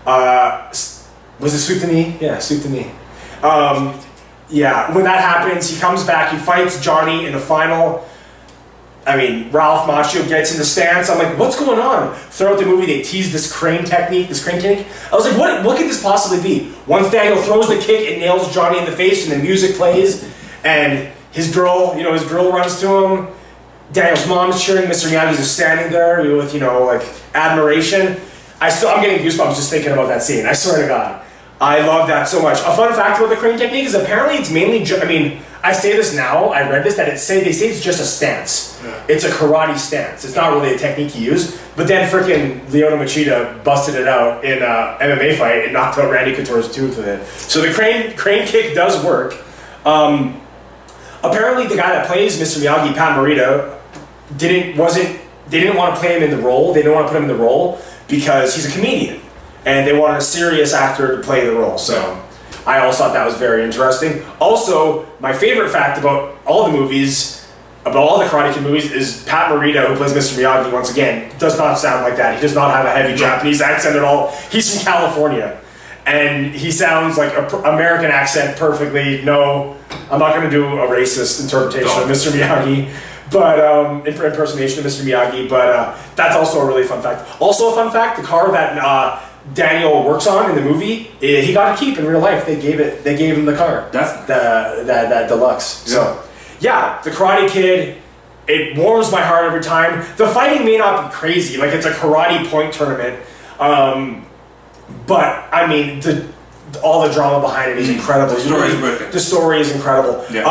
S2: Was it sweep the knee? Yeah, sweep the knee. Yeah, when that happens, he comes back, he fights Johnny in the final. I mean, Ralph Macchio gets in the stance. I'm like, what's going on? Throughout the movie, they tease this crane technique. I was like, what could this possibly be? Once Daniel throws the kick, it nails Johnny in the face, and the music plays, and his girl runs to him. Daniel's mom's cheering. Mr. Miyagi's just standing there with, like, admiration. I'm getting goosebumps just thinking about that scene. I swear to God. I love that so much. A fun fact about the crane technique is apparently it's mainly, I say this now, I read this, that they say it's just a stance. Yeah. It's a karate stance. It's not really a technique he used. But then freaking Lyoto Machida busted it out in a MMA fight and knocked out Randy Couture's tooth with it. So the crane kick does work. Apparently the guy that plays Mr. Miyagi, Pat Morita, they didn't want to play him in the role. They didn't want to put him in the role because he's a comedian. And they wanted a serious actor to play the role. So I also thought that was very interesting. Also, my favorite fact about all the movies, about all the Karate Kid movies, is Pat Morita, who plays Mr. Miyagi, once again, does not sound like that. He does not have a heavy Japanese accent at all. He's from California. And he sounds like an American accent perfectly. No, I'm not going to do a racist interpretation of Mr. Miyagi. But impersonation of Mr. Miyagi. But that's also a really fun fact. Also a fun fact, the car that Daniel works on in the movie, he got to keep in real life. They gave him the car. That's that deluxe. Yeah. So yeah, the Karate Kid, it warms my heart every time. The fighting may not be crazy, like it's a karate point tournament, but I mean all the drama behind it is incredible. The story is incredible. Yeah.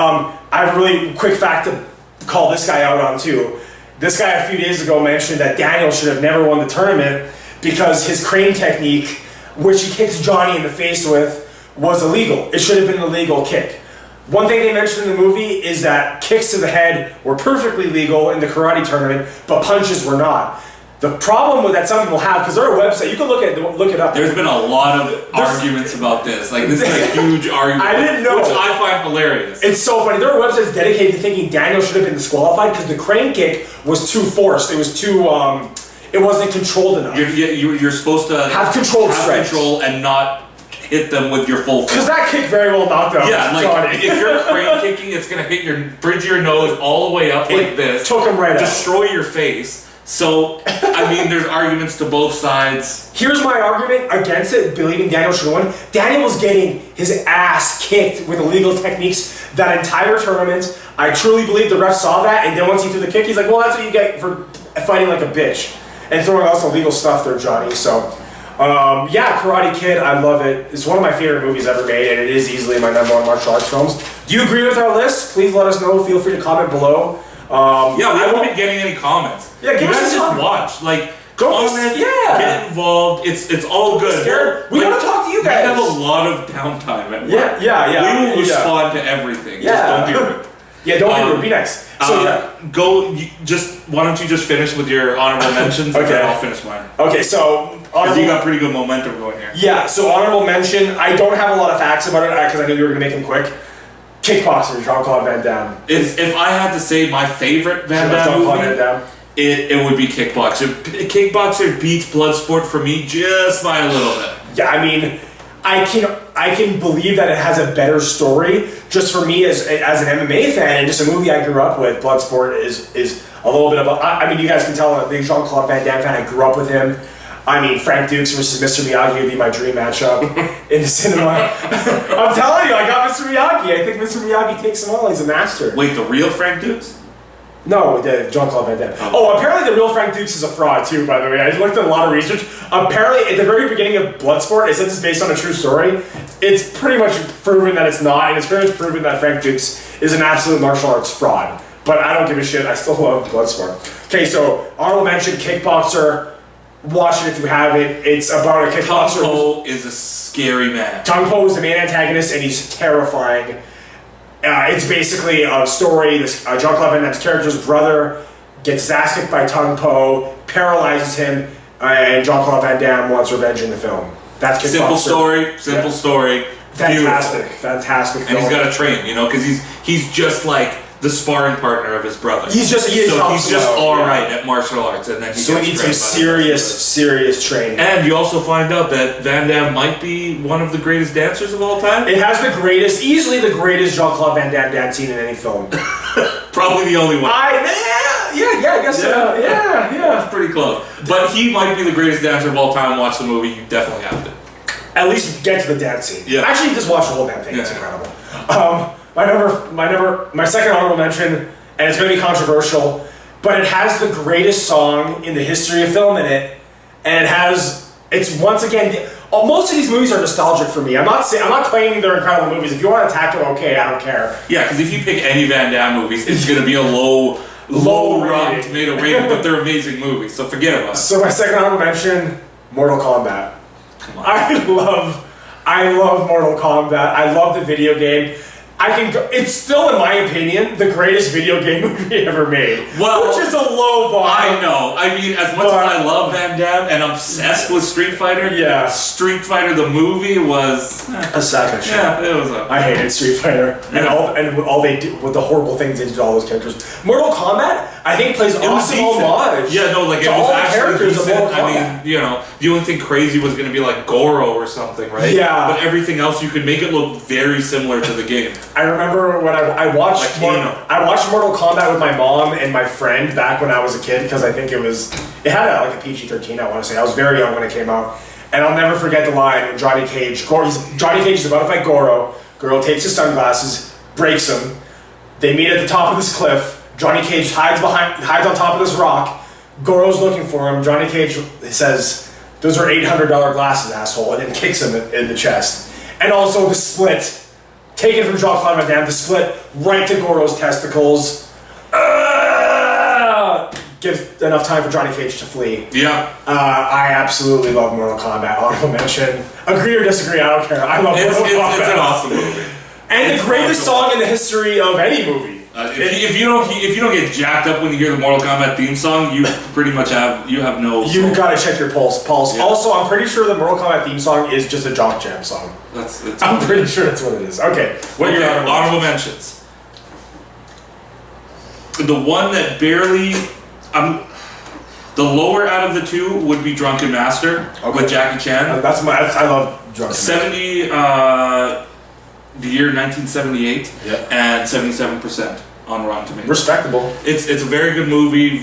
S2: I have a really quick fact to call this guy out on too. This guy a few days ago mentioned that Daniel should have never won the tournament because his crane technique, which he kicks Johnny in the face with, was illegal. It should have been an illegal kick. One thing they mentioned in the movie is that kicks to the head were perfectly legal in the karate tournament, but punches were not. The problem with that some people have, because they're a website, you can look it up.
S1: There's been a lot of arguments about this. Like, this is a huge argument.
S2: I didn't know.
S1: Which I find hilarious.
S2: It's so funny. There are websites dedicated to thinking Daniel should have been disqualified because the crane kick was too forced. It was too, it wasn't controlled enough.
S1: You're supposed to
S2: have control
S1: and not hit them with your full force.
S2: Because that kick very well knocked out.
S1: Yeah, like if you're crane kicking, it's gonna hit your bridge of your nose all the way up like this.
S2: Took him right
S1: destroy your face. So I mean, there's arguments to both sides.
S2: Here's my argument against it, believing Daniel should have won. Daniel was getting his ass kicked with illegal techniques that entire tournament. I truly believe the ref saw that, and then once he threw the kick, he's like, well, that's what you get for fighting like a bitch. And throwing out some illegal stuff there, Johnny. So, yeah, Karate Kid, I love it. It's one of my favorite movies ever made, and it is easily my #1 martial arts films. Do you agree with our list? Please let us know. Feel free to comment below.
S1: Yeah, we haven't been getting any comments.
S2: Yeah, give us
S1: just watch. Like, comment, get involved. It's all good.
S2: We want to talk to you guys.
S1: We have a lot of downtime at work.
S2: Yeah.
S1: We will respond to everything. Yeah. Just don't be rude.
S2: Yeah, don't be rude. Be nice. So
S1: why don't you just finish with your honorable mentions, and then I'll finish mine.
S2: Okay, so
S1: because you got pretty good momentum going here.
S2: Yeah, so honorable mention. I don't have a lot of facts about it because I knew you were going to make them quick. Kickboxer, Jean-Claude Van Damme.
S1: If I had to say my favorite Van Damme movie, it would be Kickboxer. Kickboxer beats Bloodsport for me just by a little bit.
S2: Yeah, I mean, I can believe that it has a better story. Just for me as an MMA fan and just a movie I grew up with, Bloodsport is a little bit of a... I mean, you guys can tell I'm a big Jean-Claude Van Damme fan. I grew up with him. I mean, Frank Dukes versus Mr. Miyagi would be my dream matchup in the cinema. I'm telling you, I got Mr. Miyagi. I think Mr. Miyagi takes them all. He's a master.
S1: Wait, the real Frank Dukes?
S2: No, the Jean-Claude Van Damme. Oh, apparently the real Frank Dukes is a fraud too, by the way. I looked at a lot of research. Apparently, at the very beginning of Bloodsport, it says it's based on a true story. It's pretty much proven that it's not, and it's pretty much proven that Frank Dukes is an absolute martial arts fraud. But I don't give a shit. I still love Bloodsport. Okay, so honorable mention, Kickboxer. Watch it if you haven't. It's about a kickboxer.
S1: Tong Po is a scary man.
S2: Tong Po is the main antagonist, and he's terrifying. It's basically a story. This Jean-Claude Van Damme's character's brother gets his ass kicked by Tong Po, paralyzes him, and Jean-Claude Van Damme wants revenge in the film. That's Kickboxer.
S1: Simple story.
S2: Fantastic, fantastic film.
S1: And he's got to train, because he's just like the sparring partner of his brother.
S2: He's just all right
S1: at martial arts, and then
S2: he needs some serious training.
S1: And you also find out that Van Damme might be one of the greatest dancers of all time.
S2: It has easily the greatest Jean-Claude Van Damme dance scene in any film.
S1: Probably the only one.
S2: I guess so. Yeah.
S1: That's pretty close. But he might be the greatest dancer of all time. Watch the movie. You definitely have to.
S2: At least get to the dance scene.
S1: Yeah.
S2: Actually, just watch the whole damn thing. It's incredible. My second honorable mention, and it's going to be controversial, but it has the greatest song in the history of film in it, and it's once again, most of these movies are nostalgic for me. I'm not claiming they're incredible movies. If you want to attack them, okay, I don't care.
S1: Yeah, because if you pick any Van Damme movies, it's going to be a low Rotten Tomato rating, but they're amazing movies, so forget about it.
S2: So my second honorable mention, Mortal Kombat. Come on. I love Mortal Kombat. I love the video game. It's still, in my opinion, the greatest video game movie ever made.
S1: Well,
S2: which is a low bar.
S1: I know. I mean, as much as I love Van Damme and I'm obsessed with Street Fighter, Street Fighter the movie was
S2: a sack of shit.
S1: Yeah, it was.
S2: I hated Street Fighter and all they did with the horrible things they did to all those characters. Mortal Kombat, I think, plays awesome homage.
S1: Yeah, no, like it was actually decent. I mean, the only thing crazy was going to be like Goro or something, right?
S2: Yeah.
S1: But everything else, you could make it look very similar to the game.
S2: I remember when I watched Mortal Kombat with my mom and my friend back when I was a kid, because I think it had a PG-13, I want to say. I was very young when it came out. And I'll never forget the line when Johnny Cage is about to fight Goro. Goro takes his sunglasses, breaks them. They meet at the top of this cliff. Johnny Cage hides on top of this rock. Goro's looking for him. Johnny Cage says, "Those are $800 glasses, asshole," and then kicks him in the chest. And also the split. Taken from Jean-Claude Van Damme, the split right to Goro's testicles. Gives enough time for Johnny Cage to flee.
S1: Yeah.
S2: I absolutely love Mortal Kombat. Honorable mention. Agree or disagree, I don't care. I love Mortal Kombat.
S1: It's an awesome movie.
S2: And the greatest song in the history of any movie.
S1: If you don't get jacked up when you hear the Mortal Kombat theme song, you pretty much have no.
S2: You gotta check your pulse. Yeah. Also, I'm pretty sure the Mortal Kombat theme song is just a Jock Jam song. I'm pretty sure that's what it is. Okay. What are your
S1: honorable mentions? The one that barely, the lower out of the two would be Drunken Master with Jackie Chan.
S2: I love Drunken
S1: Master. The year 1978, and 77% on Rotten Tomatoes.
S2: Respectable.
S1: It's a very good movie.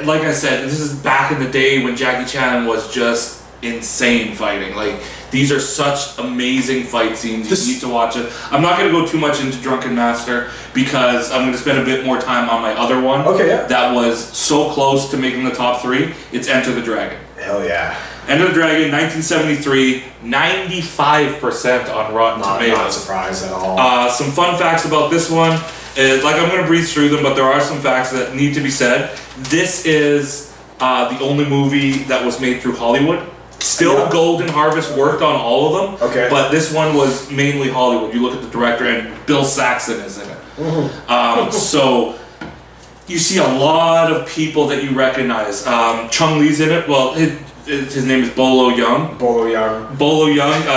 S1: Like I said, this is back in the day when Jackie Chan was just insane fighting. Like, these are such amazing fight scenes. You need to watch it. I'm not going to go too much into Drunken Master because I'm going to spend a bit more time on my other one.
S2: Okay, yeah.
S1: That was so close to making the top 3. It's Enter the Dragon.
S2: Hell yeah.
S1: Enter the Dragon, 1973, 95% on Rotten Tomatoes.
S2: Not surprised at all.
S1: Some fun facts about this one. I'm going to breeze through them, but there are some facts that need to be said. This is the only movie that was made through Hollywood. Still, Golden Harvest worked on all of them, but this one was mainly Hollywood. You look at the director, and Bill Saxon is in it. Mm-hmm. So you see a lot of people that you recognize. Chung Lee's in it. Well, his name is Bolo Young.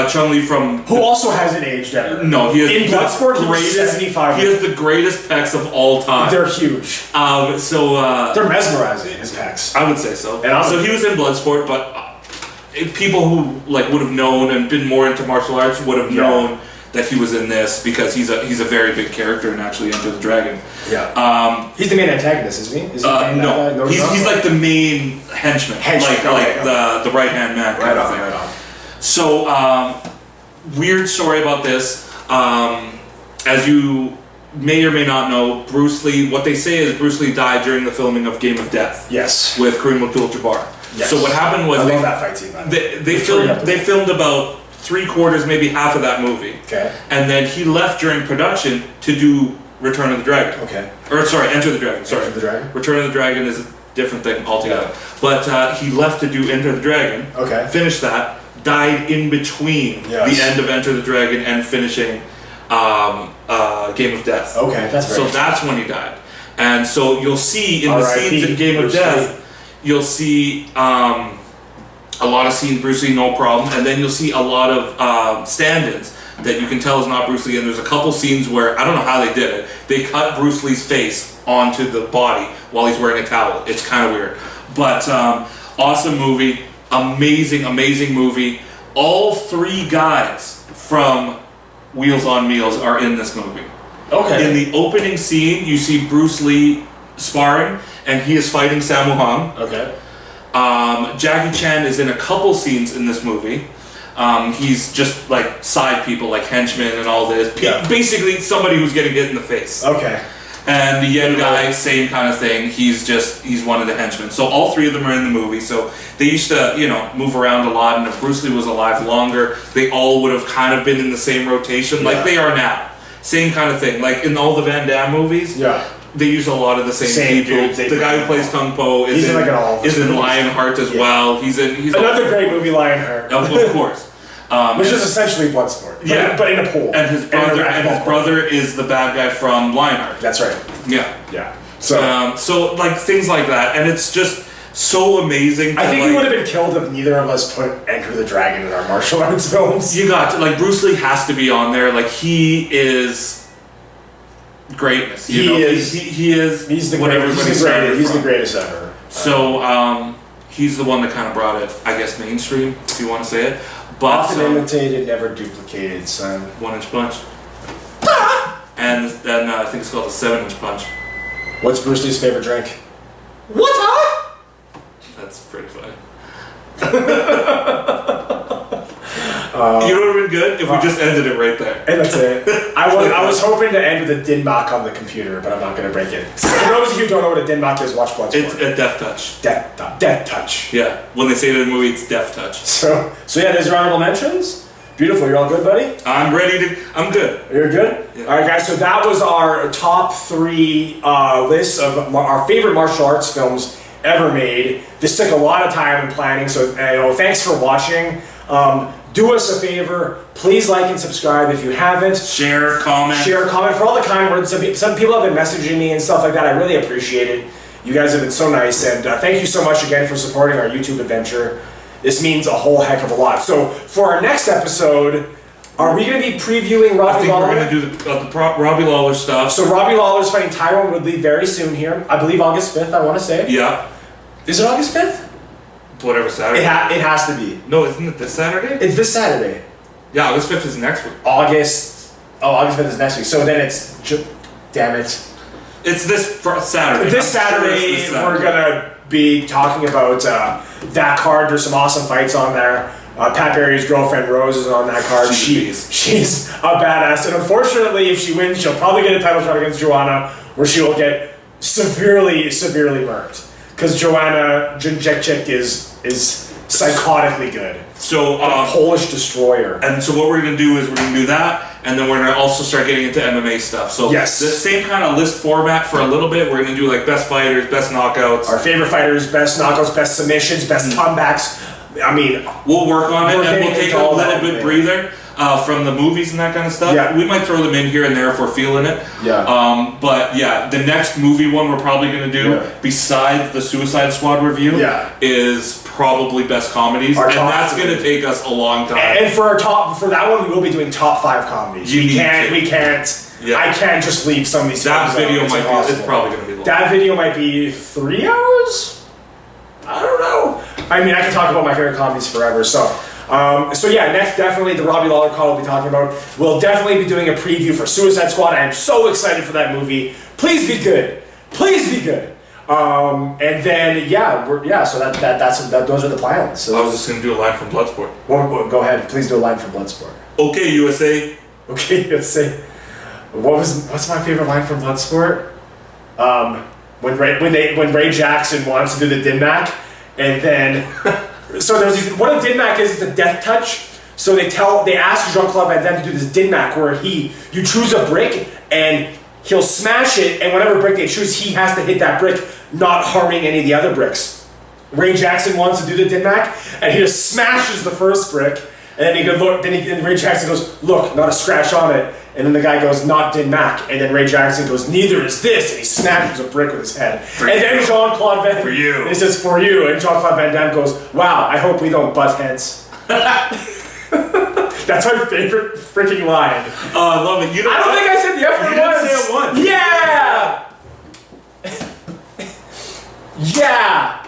S1: Chung Lee from...
S2: Who also hasn't aged ever.
S1: No, he has...
S2: In Bloodsport, he's 75.
S1: He has the greatest pecs of all time.
S2: They're huge. They're mesmerizing, his pecs.
S1: I would say so. So he was in Bloodsport, but people who would have known and been more into martial arts would have known that he was in this because he's a very big character in actually Enter the Dragon.
S2: Yeah. He's the main antagonist, isn't he? Is he
S1: no, he's like the main henchman. The right hand man.
S2: Right on.
S1: So weird story about this. As you may or may not know, Bruce Lee. What they say is Bruce Lee died during the filming of Game of Death.
S2: Yes.
S1: With Kareem Abdul-Jabbar.
S2: Yes.
S1: So what happened was
S2: I love that fight scene.
S1: They filmed about 3/4, maybe half of that movie.
S2: Okay.
S1: And then he left during production to do Return of the Dragon.
S2: Okay.
S1: Or sorry, Enter the Dragon. Sorry.
S2: Enter the Dragon.
S1: Return of the Dragon is a different thing altogether. Yeah. But he left to do Enter the Dragon.
S2: Okay.
S1: Finished that. Died in between the end of Enter the Dragon and finishing Game of Death.
S2: Okay,
S1: that's when he died. And so you'll see in the scenes in Game of Death, you'll see a lot of scenes Bruce Lee, no problem, and then you'll see a lot of stand-ins that you can tell is not Bruce Lee, and there's a couple scenes where, I don't know how they did it, they cut Bruce Lee's face onto the body while he's wearing a towel. It's kind of weird. But awesome movie, amazing movie. All 3 guys from Wheels on Meals are in this movie.
S2: Okay.
S1: In the opening scene, you see Bruce Lee sparring, and he is fighting Sammo Hung.
S2: Okay.
S1: Jackie Chan is in a couple scenes in this movie. He's just like side people, like henchmen and all this. Basically, somebody who's getting hit in the face.
S2: Okay.
S1: And the Yen guy, same kind of thing. He's one of the henchmen. So all 3 of them are in the movie. So they used to, move around a lot. And if Bruce Lee was alive longer, they all would have kind of been in the same rotation, like they are now. Same kind of thing. Like in all the Van Damme movies. Yeah. They use a lot of the same people.
S2: Dudes,
S1: the guy who plays Tung Po is in Lionheart as well. He's
S2: another great movie, Lionheart.
S1: Of course.
S2: Which is essentially Bloodsport. But in a pool.
S1: And his brother is the bad guy from Lionheart.
S2: That's right.
S1: Yeah. So like things like that, and it's just so amazing.
S2: I think we would have been killed if neither of us put Enter the Dragon in our martial arts films.
S1: You got to, Bruce Lee has to be on there. Like he is greatness. He's the greatest ever. So he's the one that kind of brought it, I guess, mainstream, if you want to say it. But
S2: often imitated, never duplicated, son.
S1: 1-inch punch. And then I think it's called a 7-inch punch.
S2: What's Bruce Lee's favorite drink?
S1: What? Huh? That's pretty funny. You know what would have been good if we just ended it right there.
S2: And that's it. I was hoping to end with a Dinbach on the computer, but I'm not going to break it. For those of you who don't know what a Dinbach is, watch Bloodsport.
S1: It's a death touch.
S2: Death touch.
S1: Yeah. When they say it in the movie, it's death touch.
S2: So yeah, there's your honorable mentions. Beautiful. You're all good, buddy?
S1: I'm good.
S2: You're good? Yeah. All right, guys. So that was our top 3 lists of our favorite martial arts films ever made. This took a lot of time and planning, so thanks for watching. Do us a favor, please like and subscribe if you haven't.
S1: Share, comment.
S2: For all the kind words. Some people have been messaging me and stuff like that. I really appreciate it. You guys have been so nice, and thank you so much again for supporting our YouTube adventure. This means a whole heck of a lot. So for our next episode, are we going to be previewing Robbie Lawler?
S1: I think we're going to do the Robbie Lawler stuff.
S2: So Robbie Lawler's fighting Tyron Woodley very soon here. I believe August 5th, I want to say.
S1: Yeah.
S2: Is it August 5th?
S1: Whatever Saturday.
S2: It has to be.
S1: No, isn't it this Saturday?
S2: It's this Saturday.
S1: Yeah, August 5th is next week.
S2: August 5th is next week. So then it's... Damn it.
S1: It's this Saturday.
S2: This Saturday, we're going to be talking about that card. There's some awesome fights on there. Pat Barry's girlfriend, Rose, is on that card. She's a badass. And unfortunately, if she wins, she'll probably get a title shot against Joanna, where she will get severely murked. Because Joanna Jędrzejczyk is psychotically good.
S1: So
S2: Polish destroyer.
S1: And so what we're going to do is we're going to do that, and then we're going to also start getting into MMA stuff. So
S2: yes,
S1: the same kind of list format for a little bit. We're going to do like best fighters, best knockouts.
S2: Our favorite fighters, best knockouts, best submissions, best comebacks. I mean,
S1: we'll work on it, and we'll take a little bit breather from the movies and that kind of stuff.
S2: Yeah.
S1: We might throw them in here and there if we're feeling it.
S2: Yeah.
S1: But yeah, the next movie one we're probably going to do, besides the Suicide Squad review, is probably best comedies, and that's going to take us a long time.
S2: And for that one, we will be doing top 5 comedies. We can't. Yeah. I can't just leave some of these.
S1: That video it's probably going to be long.
S2: That video might be 3 hours. I don't know. I mean, I can talk about my favorite comedies forever. So, So yeah, next definitely the Robbie Lawler call we'll be talking about. We'll definitely be doing a preview for Suicide Squad. I am so excited for that movie. Please be good. Please be good. And then so those are the plans. So
S1: I was just gonna do a line from Bloodsport.
S2: Well, go ahead. Please do a line from Bloodsport.
S1: Okay, USA.
S2: Okay, USA. What's my favorite line from Bloodsport? When Ray Jackson wants to do the Dinmac, and then so there's these, what a Dinmac is a death touch. So they ask Jean-Claude Van Damme to do this Dinmac where you choose a brick and he'll smash it, and whatever brick they choose, he has to hit that brick, not harming any of the other bricks. Ray Jackson wants to do the Dinmac, and he just smashes the first brick, and then he goes, look. Then Ray Jackson goes, look, not a scratch on it. And then the guy goes, not Dinmac. And then Ray Jackson goes, neither is this. And he smashes a brick with his head. Then Jean-Claude Van Damme.
S1: For you.
S2: He says, for you. And Jean-Claude Van Damme goes, wow, I hope we don't butt heads. That's my favorite freaking line.
S1: Oh, I love it.
S2: I don't think I said the F word once.
S1: You didn't say it once.
S2: Yeah! Yeah!